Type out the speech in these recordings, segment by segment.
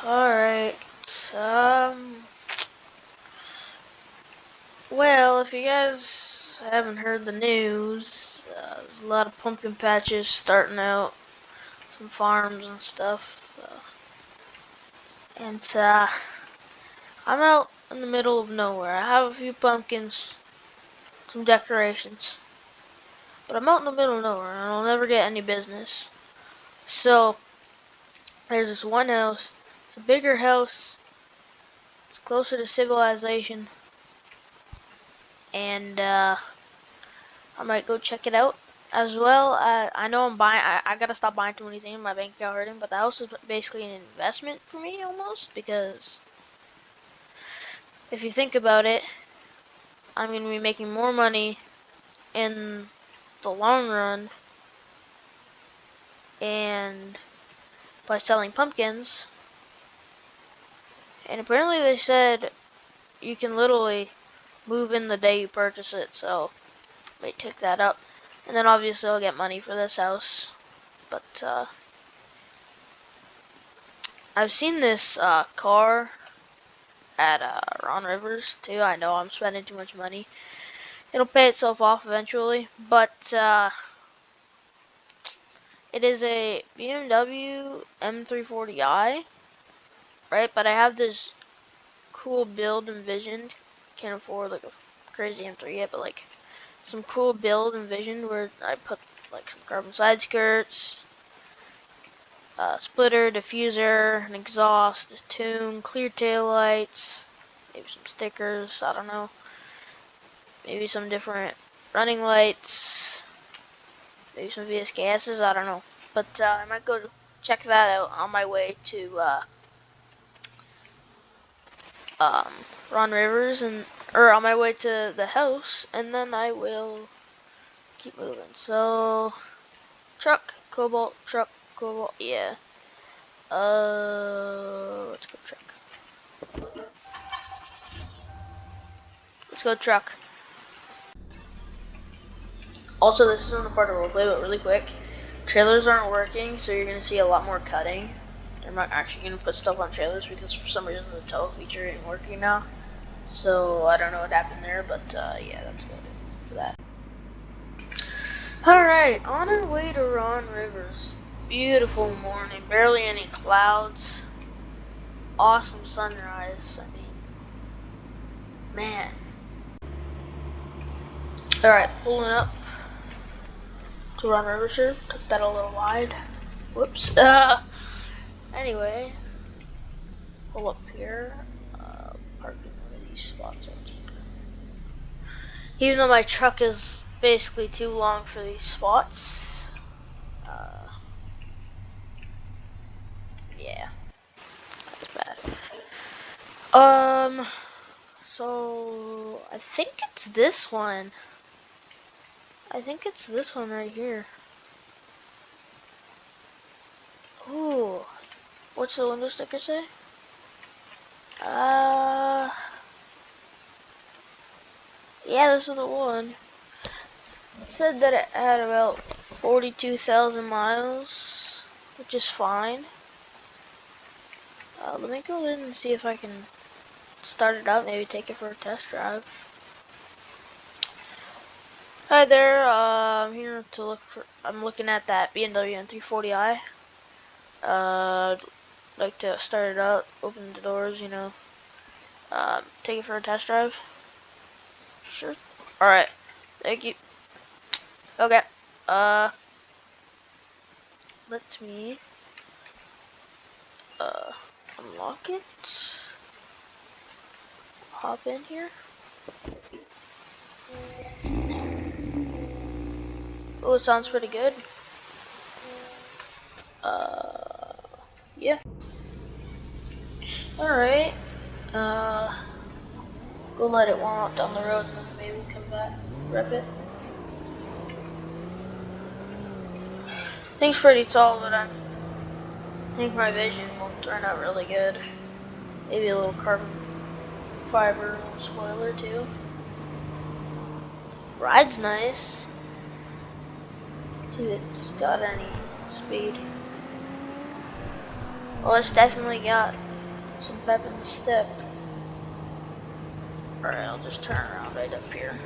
Alright. Well, if you guys haven't heard the news, there's a lot of pumpkin patches starting out, some farms and stuff. And I'm out in the middle of nowhere. I have a few pumpkins, some decorations, but I'm out in the middle of nowhere and I'll never get any business. So, there's this one house. It's a bigger house. It's closer to civilization. And I might go check it out as well. I know I'm buying. I gotta stop buying too many things. My bank account hurting, but the house is basically an investment for me almost, because if you think about it, I'm gonna be making more money in the long run, and by selling pumpkins. And apparently they said you can literally move in the day you purchase it, so I may take that up. And then obviously I'll get money for this house. But I've seen this car at Ron Rivers too. I know I'm spending too much money. It'll pay itself off eventually, but it is a BMW M340i, right? But I have this cool build envisioned. Can't afford like a crazy M3 yet, but like some cool build envisioned where I put like some carbon side skirts, splitter, diffuser, an exhaust, a tune, clear tail lights, maybe some stickers, I don't know. Maybe some different running lights, maybe some VSKSs, I don't know. But I might go check that out on my way to um, Ron Rivers, or on my way to the house, and then I will keep moving. So, truck, cobalt, yeah. Let's go truck. Let's go truck. Also, this isn't a part of roleplay, but really quick, trailers aren't working, so you're gonna see a lot more cutting. I'm not actually gonna put stuff on trailers because for some reason the tow feature isn't working now. So I don't know what happened there, but yeah, that's about it for that. Alright, on our way to Ron Rivers. Beautiful morning, barely any clouds. Awesome sunrise. I mean, man. Alright, pulling up to Ron Rivers here. Took that a little wide. Whoops. Anyway, pull up here. Parking one of these spots. Even though my truck is basically too long for these spots. Yeah, that's bad. So I think it's this one. I think it's this one right here. Ooh, what's the window sticker say? Yeah, this is the one. It said that it had about 42,000 miles, which is fine. Let me go in and see if I can start it up, maybe take it for a test drive. Hi there, I'm here to look for, I'm looking at that BMW M340i. Like to start it up, open the doors, you know, take it for a test drive. Sure. Alright, thank you. Okay, let me, unlock it. Hop in here. Oh, it sounds pretty good. Yeah. Alright. Go let it warm up down the road and then maybe we'll come back, rep it. Thing's pretty tall, but I think my vision will turn out really good. Maybe a little carbon fiber spoiler too. Ride's nice. See if it's got any speed. Oh, it's definitely got some pep in the step. Alright, I'll just turn around right up here.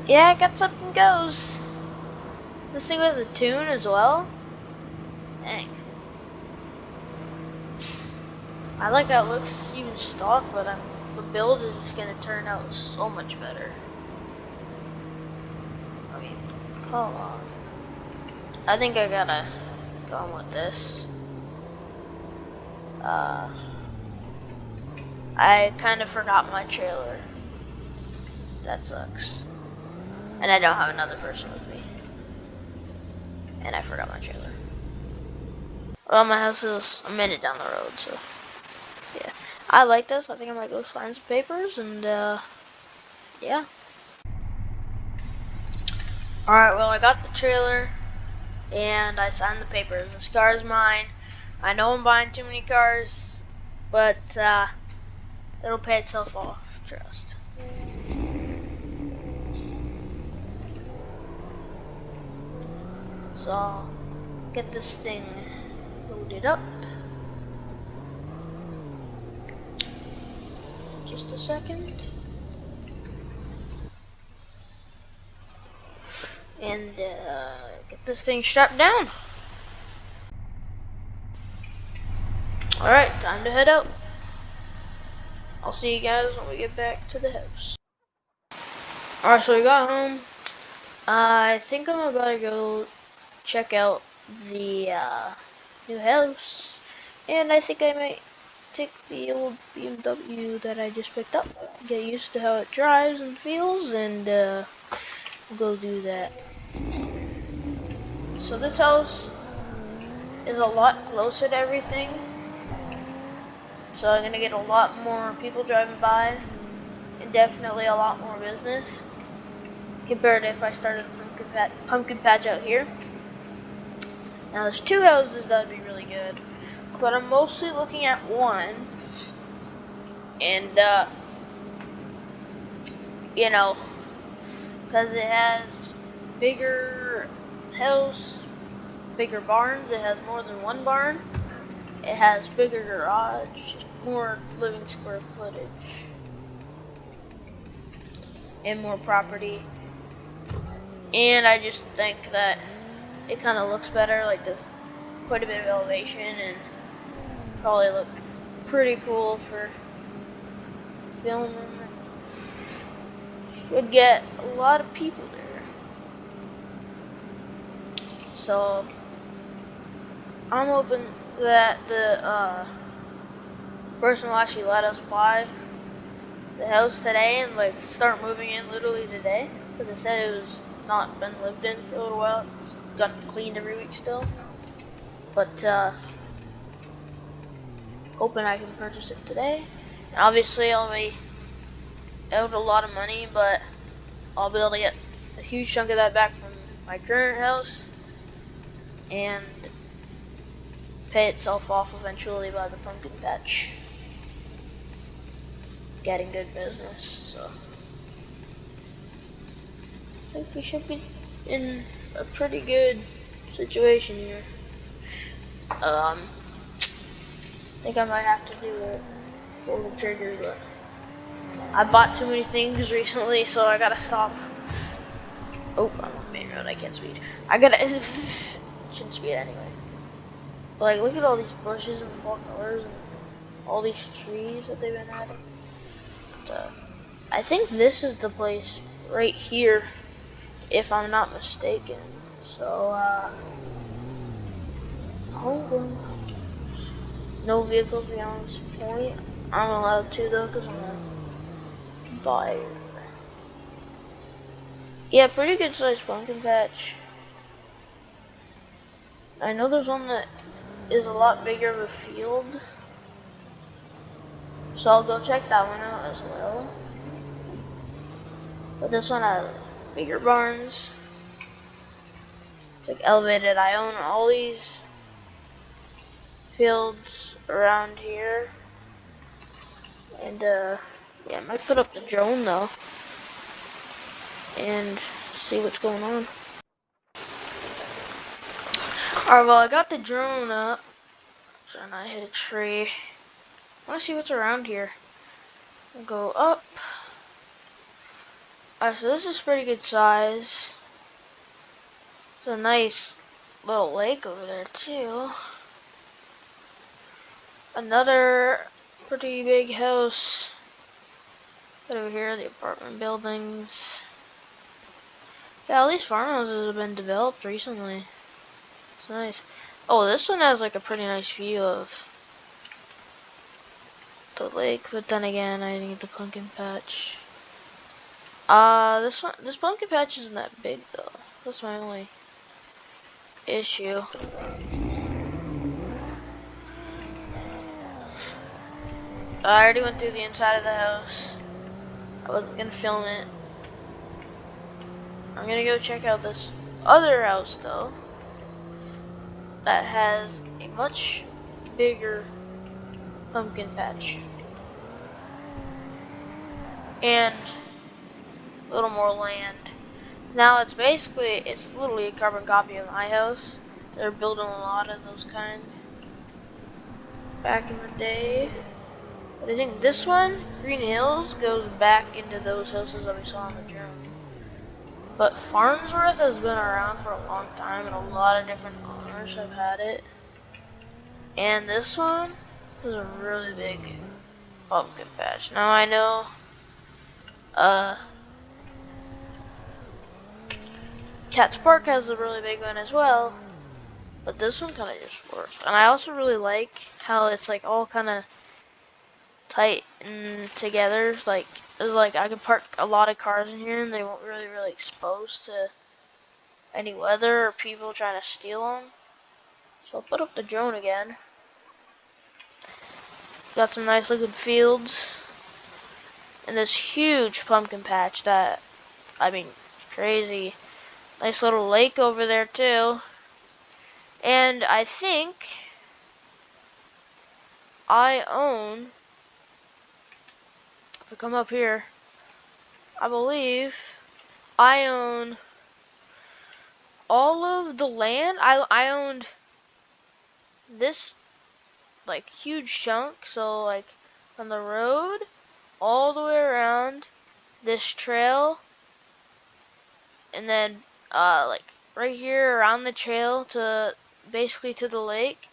Yeah, I got something goes. This thing with a tune as well. Dang. I like how it looks even stock, but the build is just gonna turn out so much better. I mean, come on. I think I gotta go on with this. I kind of forgot my trailer. That sucks. And I don't have another person with me. And I forgot my trailer. Well, my house is a minute down the road, so yeah. I like this. I think I might go sign some papers and yeah. Alright, well, I got the trailer and I signed the papers. This car is mine. I know I'm buying too many cars, but it'll pay itself off, trust. So I'll get this thing loaded up. Just a second. And get this thing strapped down. Alright, time to head out. I'll see you guys when we get back to the house. Alright, so we got home. I think I'm about to go check out the new house. And I think I might take the old BMW that I just picked up, get used to how it drives and feels, and go do that. So this house is a lot closer to everything, so I'm gonna get a lot more people driving by, and definitely a lot more business compared to if I started a pumpkin patch out here. Now there's two houses that would be really good, but I'm mostly looking at one, and you know, because it has bigger house, bigger barns. It has more than one barn. It has bigger garage, more living square footage, and more property. And I just think that it kind of looks better. Like there's quite a bit of elevation and probably look pretty cool for filming. Should get a lot of people there. So I'm hoping that the person will actually let us buy the house today and like start moving in literally today, because it said it was not been lived in for a little while. It's gotten cleaned every week still, but hoping I can purchase it today. And obviously I'll be out a lot of money, but I'll be able to get a huge chunk of that back from my current house and pay itself off eventually by the pumpkin patch. Getting good business, so I think we should be in a pretty good situation here. I think I might have to do a pull the trigger, but I bought too many things recently, so I gotta stop. Oh, I'm on the main road, I can't speed. I gotta, shouldn't speed anyway. But like, look at all these bushes and fall colors and all these trees that they've been adding. But, I think this is the place right here, if I'm not mistaken. So, hold on. No vehicles beyond this point. I'm allowed to though, because I'm a buyer. Yeah, pretty good sized pumpkin patch. I know there's one that is a lot bigger of a field, so I'll go check that one out as well. But this one has bigger barns. It's like elevated. I own all these fields around here, and Yeah, I might put up the drone though and see what's going on. Alright, well I got the drone up. So I hit a tree. I wanna see what's around here. I'll go up. Alright, so this is pretty good size. It's a nice little lake over there too. Another pretty big house. Over here, the apartment buildings. Yeah, all these farmhouses have been developed recently. It's nice. Oh, this one has like a pretty nice view of the lake, but then again, I didn't get the pumpkin patch. This pumpkin patch isn't that big though. That's my only issue. I already went through the inside of the house. I wasn't gonna film it. I'm gonna go check out this other house though, that has a much bigger pumpkin patch and a little more land. Now it's literally a carbon copy of my house. They're building a lot of those kind back in the day. But I think this one, Green Hills, goes back into those houses that we saw on the drone. But Farnsworth has been around for a long time and a lot of different owners have had it. And this one is a really big pumpkin patch. Now I know Cats Park has a really big one as well, but this one kind of just works. And I also really like how it's like all kind of tight and together. Like it's like I can park a lot of cars in here and they won't really exposed to any weather or people trying to steal them. So I'll put up the drone again. Got some nice looking fields and this huge pumpkin patch that, I mean, crazy. Nice little lake over there too. And I think I own, if I come up here, I believe I own all of the land. I owned this like huge chunk, so like from the road all the way around this trail, and then like right here around the trail to basically to the lake,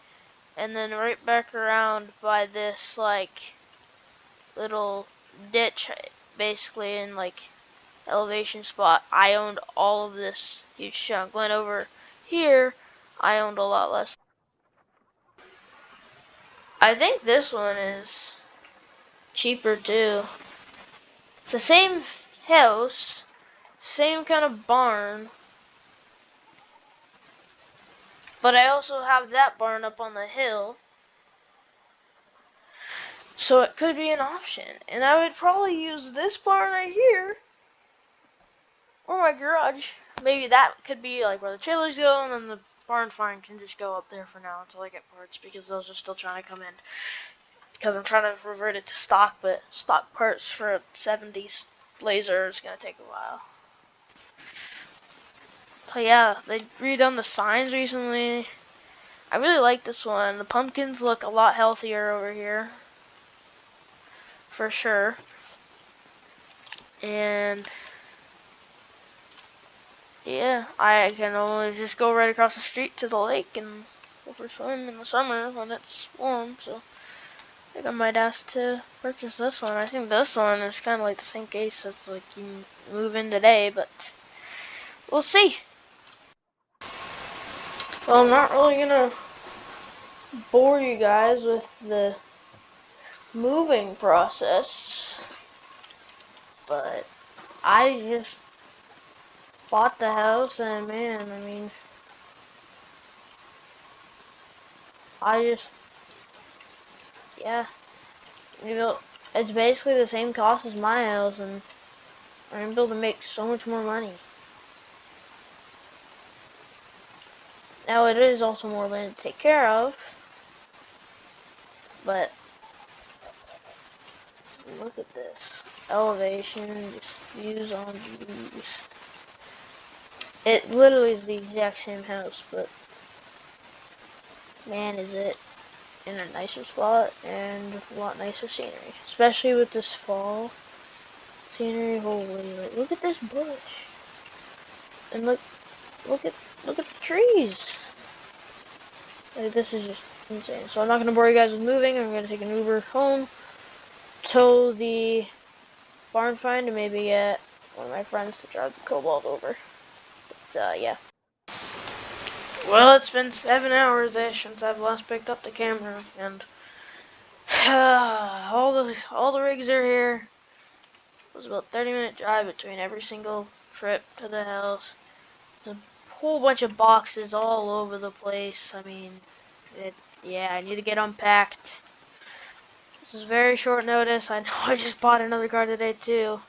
and then right back around by this like little ditch basically in like elevation spot. I owned all of this huge chunk. Went over here, I owned a lot less. I think this one is cheaper too. It's the same house, same kind of barn, but I also have that barn up on the hill, so it could be an option. And I would probably use this barn right here, or my garage. Maybe that could be like where the trailers go, and then the barn farm can just go up there for now until I get parts, because those are still trying to come in. Because I'm trying to revert it to stock, but stock parts for a 70s Blazer is going to take a while. But yeah, they redone the signs recently. I really like this one. The pumpkins look a lot healthier over here. For sure. And yeah, I can always just go right across the street to the lake and go for a swim in the summer when it's warm. So I think I might ask to purchase this one. I think this one is kind of like the same case as like you move in today, but we'll see. Well, I'm not really gonna bore you guys with the moving process, but I just bought the house and man, I mean, I just, yeah, you know, it's basically the same cost as my house and I'm able to make so much more money. Now it is also more land to take care of, but Look at this. Elevation, just views on views. It literally is the exact same house, but man, is it in a nicer spot and a lot nicer scenery. Especially with this fall scenery. Holy, like, look at this bush. And look at the trees. Like, this is just insane. So I'm not gonna bore you guys with moving. I'm gonna take an Uber home, tow the barn find, and maybe get one of my friends to drive the Cobalt over. But yeah. Well, it's been 7 hours-ish since I've last picked up the camera, and all the rigs are here. It was about a 30-minute drive between every single trip to the house. There's a whole bunch of boxes all over the place. I mean, yeah, I need to get unpacked. This is very short notice. I know I just bought another car today too.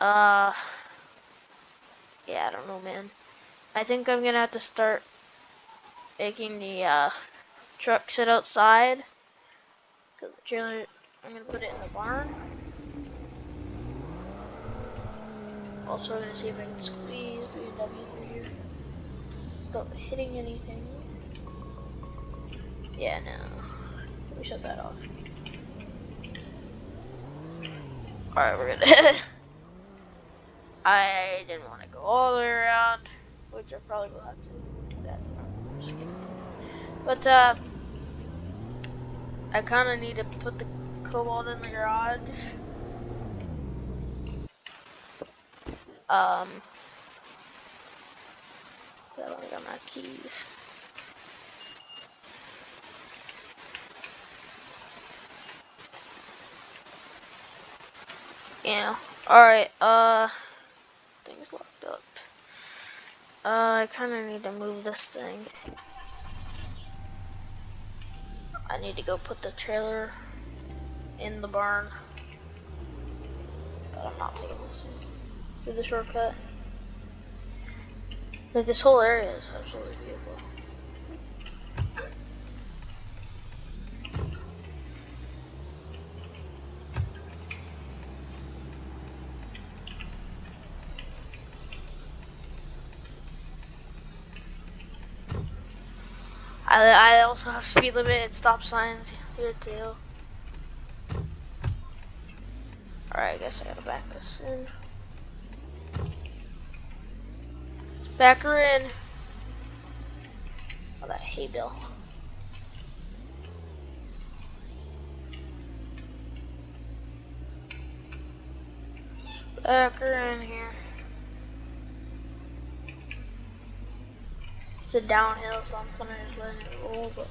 Yeah, I don't know, man. I think I'm gonna have to start making the truck sit outside, because the trailer, I'm gonna put it in the barn. Also, I'm gonna see if I can squeeze the BMW through here without hitting anything. Yeah, no. Let me shut that off. Alright, we're good. I didn't want to go all the way around, which I probably will have to do that tonight. Just kidding. But, I kind of need to put the Cobalt in the garage. I only got my keys. Yeah. Alright, things locked up. I kind of need to move this thing. I need to go put the trailer in the barn. But I'm not taking this through the shortcut. Like, this whole area is absolutely beautiful. I also have speed limit and stop signs here too. Alright, I guess I gotta back this in. Let's back her in. Oh, that hay bale. Back her in here. It's a downhill, so I'm kinda just letting it roll, but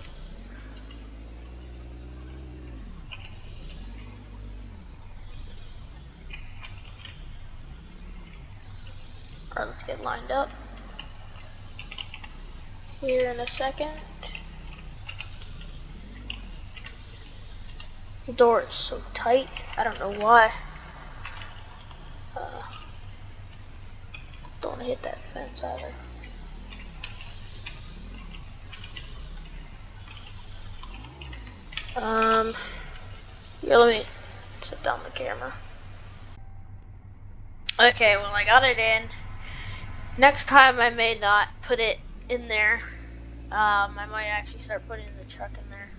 alright, let's get lined up here in a second. The door is so tight, I don't know why. Don't want to hit that fence either. Here, let me set down the camera. Okay, well, I got it in. Next time I may not put it in there. I might actually start putting the truck in there.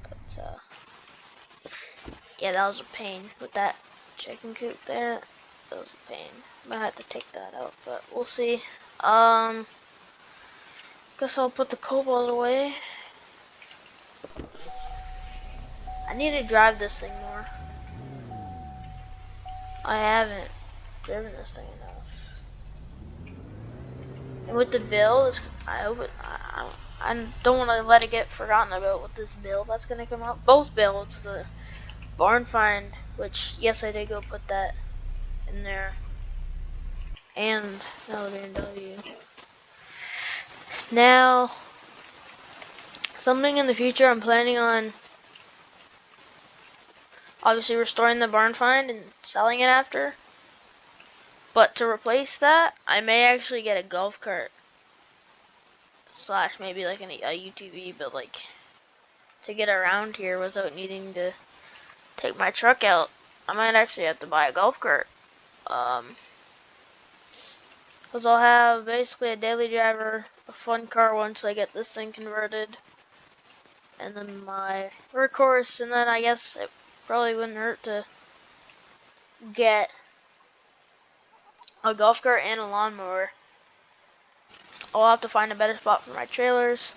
But, yeah, that was a pain with that chicken coop there. That was a pain. Might have to take that out, but we'll see. Guess I'll put the Cobalt away. I need to drive this thing more. I haven't driven this thing enough. And with the build, I don't want to let it get forgotten about with this build that's going to come out. Both builds, the barn find, which, yes, I did go put that in there, and now the BMW. Now, something in the future I'm planning on obviously restoring the barn find and selling it after. But to replace that, I may actually get a golf cart slash maybe like a UTV, but like to get around here without needing to take my truck out. I might actually have to buy a golf cart. Because I'll have basically a daily driver, a fun car once I get this thing converted, and then my workhorse, and then I guess it probably wouldn't hurt to get a golf cart and a lawnmower. I'll have to find a better spot for my trailers,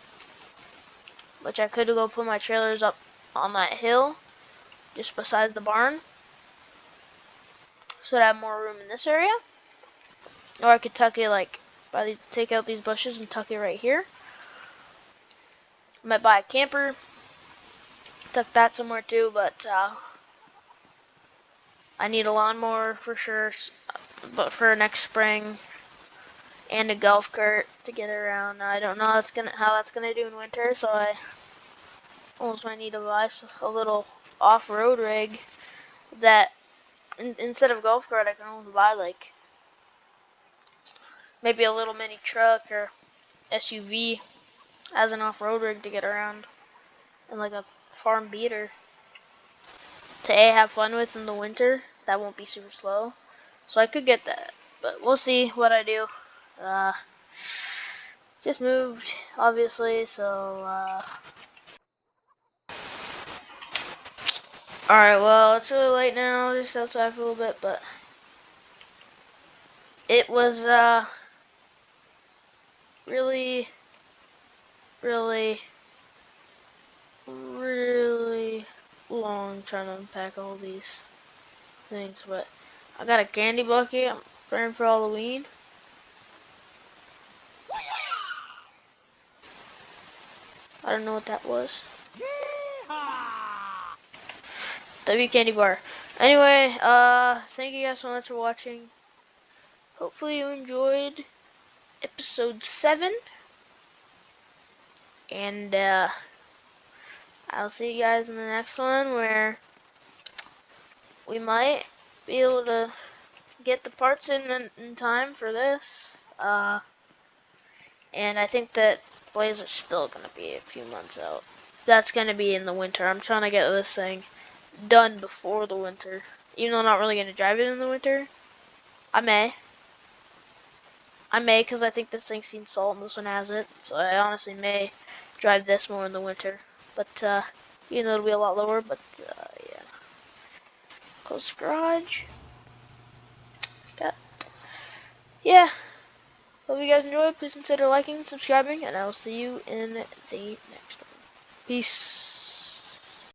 which I could go put my trailers up on that hill just beside the barn, so that I have more room in this area. Or I could tuck it like take out these bushes and tuck it right here. I might buy a camper, tuck that somewhere too, but I need a lawnmower for sure, but for next spring, and a golf cart to get around. I don't know how that's gonna do in winter, so I almost might need to buy a little off-road rig that instead of golf cart I can almost buy like maybe a little mini truck or SUV as an off-road rig to get around, and like a farm beater to have fun with in the winter. That won't be super slow, so I could get that, but we'll see what I do. Just moved, obviously, so alright, well, it's really late now, just outside for a little bit, but it was really, really, really long trying to unpack all these things, but I got a candy bucket. I'm preparing for Halloween. I don't know what that was. W candy bar. Anyway, thank you guys so much for watching. Hopefully you enjoyed episode 7, and I'll see you guys in the next one, where we might be able to get the parts in time for this. And I think that Blazer's still gonna be a few months out. That's gonna be in the winter. I'm trying to get this thing done before the winter. Even though I'm not really gonna drive it in the winter. I may, because I think this thing's seen salt and this one hasn't. So I honestly may drive this more in the winter. But, even though it'll be a lot lower, but, yeah. Close the garage. Yeah. Hope you guys enjoyed. Please consider liking, subscribing, and I will see you in the next one. Peace.